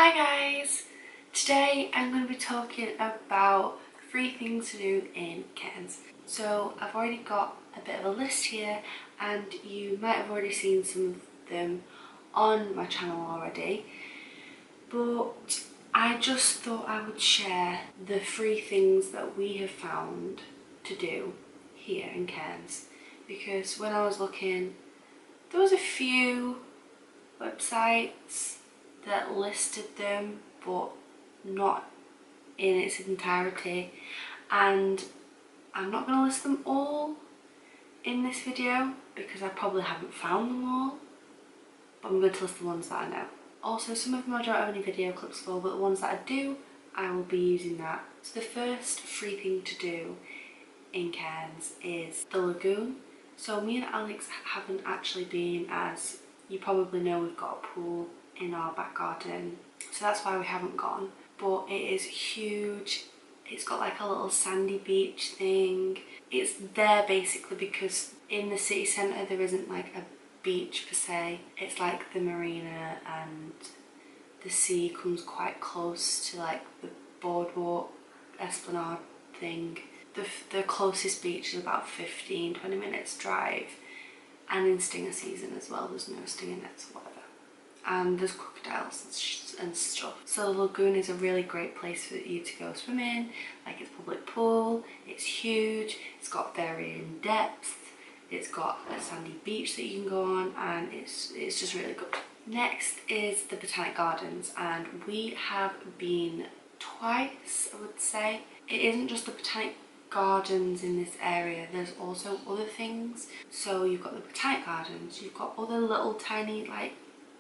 Hi guys! Today I'm going to be talking about 3 things to do in Cairns. So I've already got a bit of a list here and you might have already seen some of them on my channel already, but I just thought I would share the 3 things that we have found to do here in Cairns, because when I was looking there was a few websites that listed them but not in its entirety, and I'm not going to list them all in this video because I probably haven't found them all, but I'm going to list the ones that I know. Also, some of them I don't have any video clips for, but the ones that I do, I will be using that. So the first free thing to do in Cairns is the lagoon. So me and Alex haven't actually been, as you probably know we've got a pool in our back garden, so that's why we haven't gone, but it is huge. It's got like a little sandy beach thing. It's there basically because in the city centre there isn't like a beach per se. It's like the marina and the sea comes quite close to like the boardwalk esplanade thing. The closest beach is about 15-20 minutes drive, and in stinger season as well there's no stinger nets or whatever, and there's crocodiles and stuff. So the lagoon is a really great place for you to go swim in. Like, it's a public pool, it's huge, it's got varying depth, it's got a sandy beach that you can go on, and it's just really good. Next is the Botanic Gardens, and we have been twice, I would say. It isn't just the Botanic Gardens in this area, there's also other things. So you've got the Botanic Gardens, you've got other little tiny like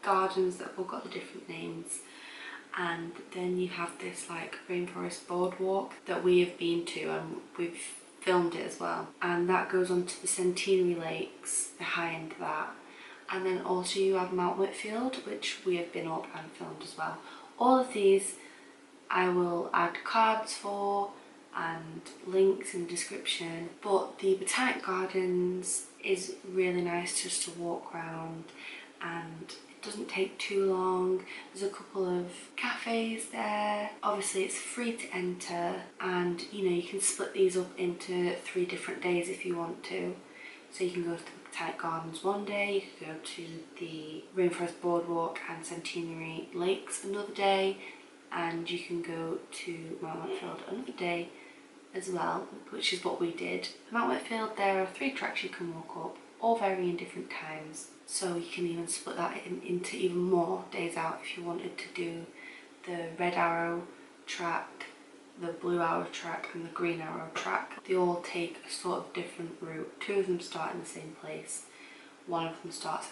gardens that have all got the different names, and then you have this like rainforest boardwalk that we have been to and we've filmed it as well, and that goes on to the Centenary Lakes behind that. And then also you have Mount Whitfield, which we have been up and filmed as well. All of these I will add cards for and links in the description, but the Botanic Gardens is really nice just to walk around, and it doesn't take too long. There's a couple of cafes there. Obviously it's free to enter, and you know, you can split these up into 3 different days if you want to. So you can go to the Botanic Gardens one day, you could go to the Rainforest Boardwalk and Centenary Lakes another day, and you can go to Mount Whitfield another day as well, which is what we did. Mount Whitfield, there are 3 tracks you can walk up, all varying different times, so you can even split that into even more days out if you wanted to do the Red Arrow track, the Blue Arrow track and the Green Arrow track. They all take a sort of different route. 2 of them start in the same place, 1 of them starts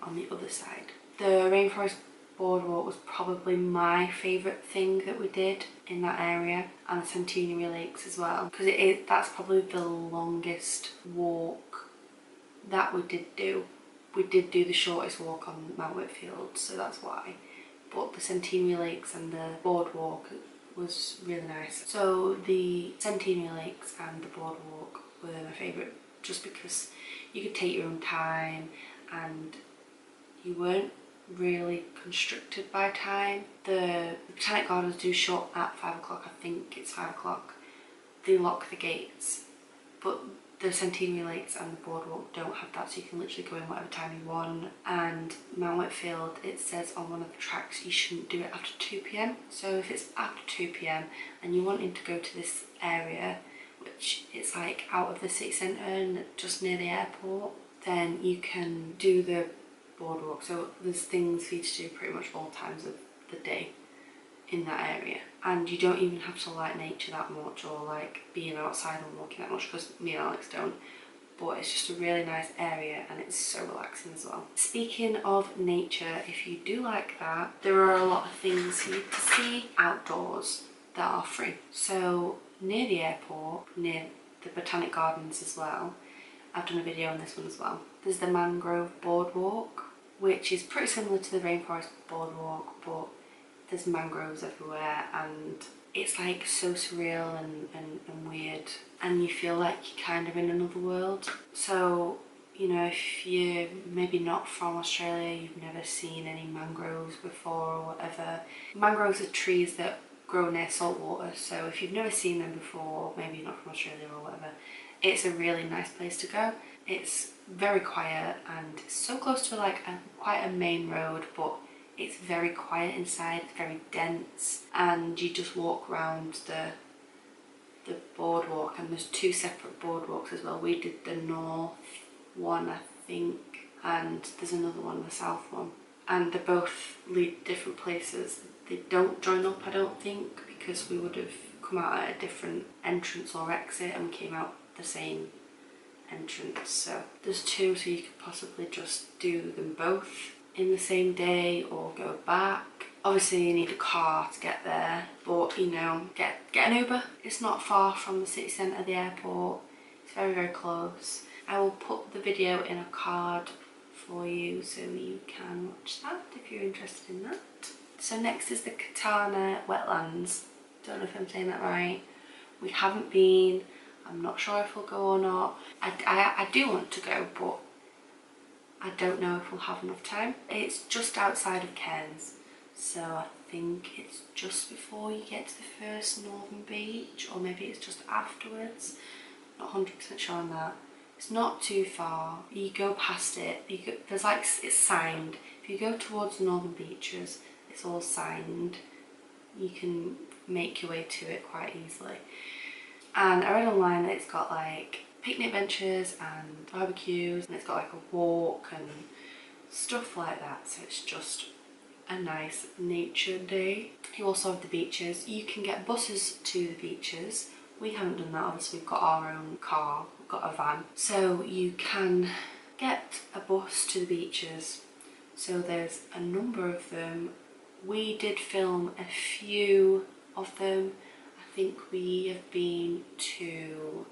on the other side. The Rainforest Boardwalk was probably my favourite thing that we did in that area, and the Centenary Lakes as well, because that's probably the longest walk that we did do. We did do the shortest walk on Mount Whitfield, so that's why, but the Centenary Lakes and the boardwalk was really nice. So the Centenary Lakes and the boardwalk were my favourite just because you could take your own time and you weren't really constricted by time. The Botanic Gardens do shut at 5 o'clock, I think it's 5 o'clock. They lock the gates, but the Centenary Lakes and the boardwalk don't have that, so you can literally go in whatever time you want. And Mount Whitfield, it says on one of the tracks you shouldn't do it after 2 p.m. So if it's after 2 p.m. and you're wanting to go to this area, which is like out of the city centre and just near the airport, then you can do the boardwalk. So there's things for you to do pretty much all times of the day in that area, and you don't even have to like nature that much or like being outside and walking that much, because me and Alex don't, but it's just a really nice area and it's so relaxing as well. Speaking of nature, if you do like that, there are a lot of things for you to see outdoors that are free. So near the airport, near the Botanic Gardens as well, I've done a video on this one as well, there's the Mangrove Boardwalk, which is pretty similar to the Rainforest Boardwalk, but there's mangroves everywhere and it's like so surreal and weird, and you feel like you're kind of in another world. So you know, if you're maybe not from Australia, you've never seen any mangroves before or whatever. Mangroves are trees that grow near salt water, so if you've never seen them before, maybe you're not from Australia or whatever, it's a really nice place to go. It's very quiet and so close to like quite a main road, but it's very quiet inside, it's very dense, and you just walk around the boardwalk, and there's two separate boardwalks as well. We did the north one, I think, and there's another one, the south one, and they both lead different places. They don't join up, I don't think, because we would have come out at a different entrance or exit and we came out the same entrance. So there's two, so you could possibly just do them both in the same day or go back. Obviously you need a car to get there, but you know, get an Uber. It's not far from the city centre of the airport. It's very, very close. I will put the video in a card for you so you can watch that if you're interested in that. So next is the Katana wetlands. Don't know if I'm saying that right. We haven't been. I'm not sure if we'll go or not. I do want to go, but I don't know if we'll have enough time. It's just outside of Cairns, so I think it's just before you get to the first northern beach, or maybe it's just afterwards. Not 100% sure on that. It's not too far. You go past it. There's like, it's signed. If you go towards the northern beaches, it's all signed. You can make your way to it quite easily. And I read online that it's got like picnic benches and barbecues, and it's got like a walk and stuff like that, so it's just a nice nature day. You also have the beaches. You can get buses to the beaches. We haven't done that, obviously we've got our own car, we've got a van, so you can get a bus to the beaches. So there's a number of them. We did film a few of them. I think we have been to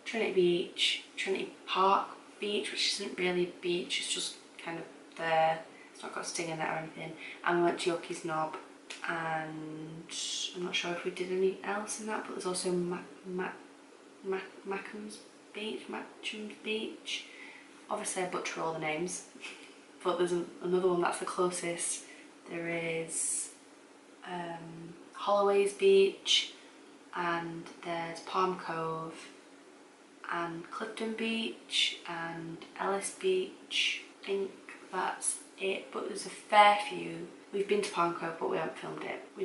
Trinity Beach, Trinity Park Beach, which isn't really a beach, it's just kind of there. It's not got a sting in it or anything. And we went to Yorkie's Knob, and I'm not sure if we did any else in that, but there's also Mackham's Beach. Obviously I butcher all the names, but there's another one that's the closest. There is Holloway's Beach, and there's Palm Cove, and Clifton Beach, and Ellis Beach. I think that's it, but there's a fair few. We've been to Palm Cove, but we haven't filmed it. We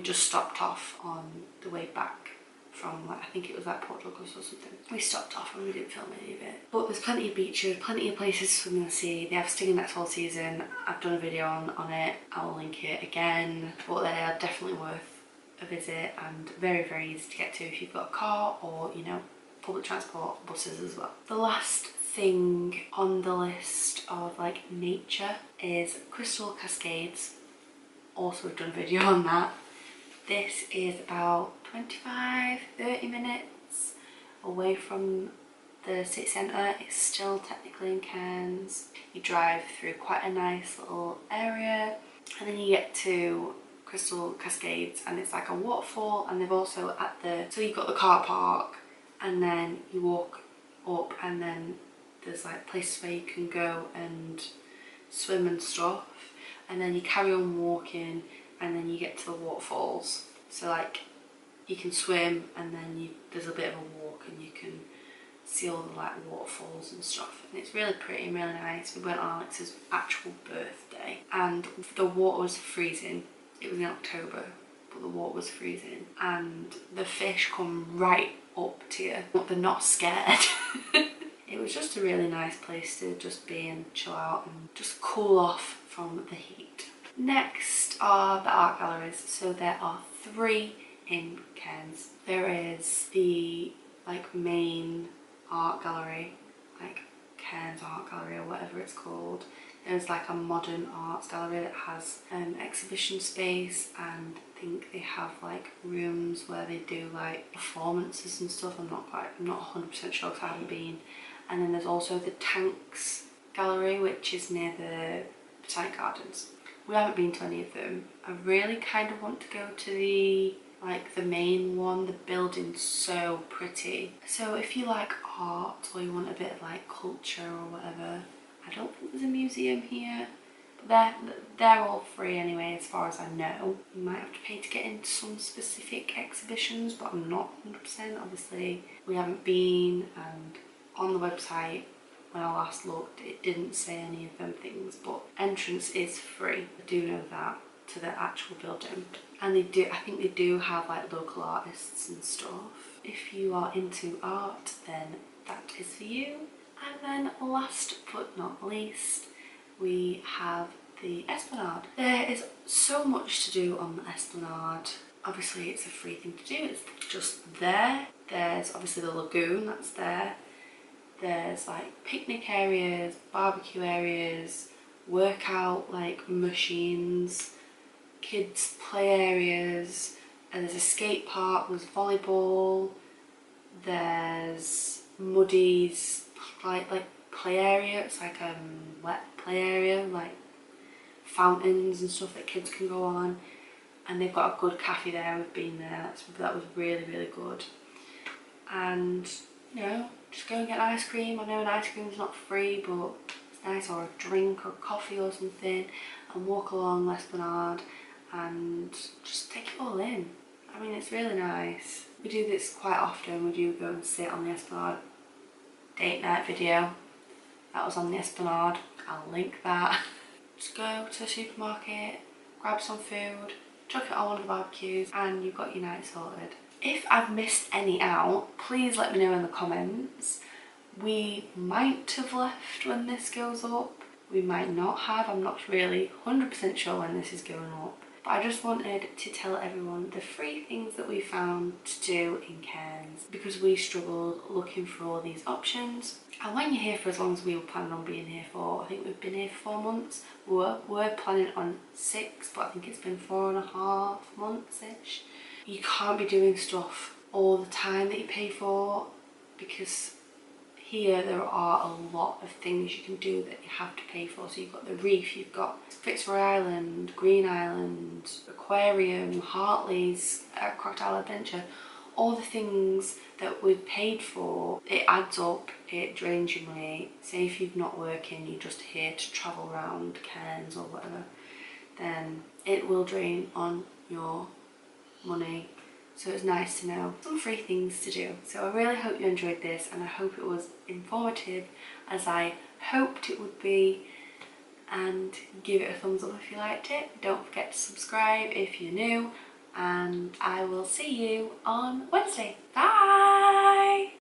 just stopped off on the way back from, like, I think it was like Port Douglas or something. We stopped off and we didn't film any of it. But there's plenty of beaches, plenty of places to swim in the sea. They have stinging nets all season. I've done a video on it. I'll link it again. But they are definitely worth a visit and very, very easy to get to if you've got a car or, you know, public transport, buses as well. The last thing on the list of like nature is Crystal Cascades. Also we've done a video on that. This is about 25-30 minutes away from the city centre. It's still technically in Cairns. You drive through quite a nice little area and then you get to Crystal Cascades, and it's like a waterfall, and they've also at the, so you've got the car park and then you walk up and then there's like places where you can go and swim and stuff, and then you carry on walking and then you get to the waterfalls. So like you can swim and then there's a bit of a walk and you can see all the like waterfalls and stuff, and it's really pretty and really nice. We went on Alex's actual birthday and the water was freezing. It was in October, but the water was freezing and the fish come right up to you, but they're not scared. It was just a really nice place to just be and chill out and just cool off from the heat. Next are the art galleries. So there are 3 in Cairns. There is the like main art gallery, like Cairns Art Gallery or whatever it's called. There's like a modern arts gallery that has exhibition space, and I think they have like rooms where they do like performances and stuff. I'm not 100% sure because I haven't been. And then there's also the Tanks Gallery, which is near the Botanic Gardens. We haven't been to any of them. I really kind of want to go to the like the main one. The building's so pretty. So if you like art or you want a bit of like culture or whatever, I don't think there's a museum here. But they're all free anyway, as far as I know. You might have to pay to get into some specific exhibitions, but I'm not 100%. Obviously, we haven't been, and on the website, when I last looked, it didn't say any of them things, but entrance is free. I do know that, to the actual building. And I think they do have like local artists and stuff. If you are into art, then that is for you. And then last but not least, we have the Esplanade. There is so much to do on the Esplanade. Obviously it's a free thing to do, it's just there. There's obviously the lagoon that's there. There's like picnic areas, barbecue areas, workout like machines, kids play areas, and there's a skate park, there's volleyball, there's muddies, like play area. It's like wet play area, like fountains and stuff that kids can go on, and they've got a good cafe there. We've been there. That was really good. And you know, just go and get an ice cream. I know an ice cream is not free, but it's nice, or a drink or coffee or something, and walk along L'Esplanade and just take it all in. I mean, it's really nice. We do this quite often. We do go and sit on the Esplanade. Date night video. That was on the Esplanade. I'll link that. Just go to the supermarket, grab some food, chuck it on one of the barbecues, and you've got your night sorted. If I've missed any out, please let me know in the comments. We might have left when this goes up. We might not have. I'm not really 100% sure when this is going up. But I just wanted to tell everyone the free things that we found to do in Cairns, because we struggled looking for all these options. And when you're here for as long as we were planning on being here for, I think we've been here for 4 months. We're planning on 6, but I think it's been 4.5 months-ish. You can't be doing stuff all the time that you pay for, because here there are a lot of things you can do that you have to pay for. So you've got the reef, you've got Fitzroy Island, Green Island, Aquarium, Hartley's, Crocodile Adventure. All the things that we've paid for, it adds up, it drains your money. Say if you're not working, you're just here to travel around Cairns or whatever, then it will drain on your money. So it's nice to know some free things to do. So I really hope you enjoyed this, and I hope it was informative as I hoped it would be, and give it a thumbs up if you liked it. Don't forget to subscribe if you're new, and I will see you on Wednesday. Bye!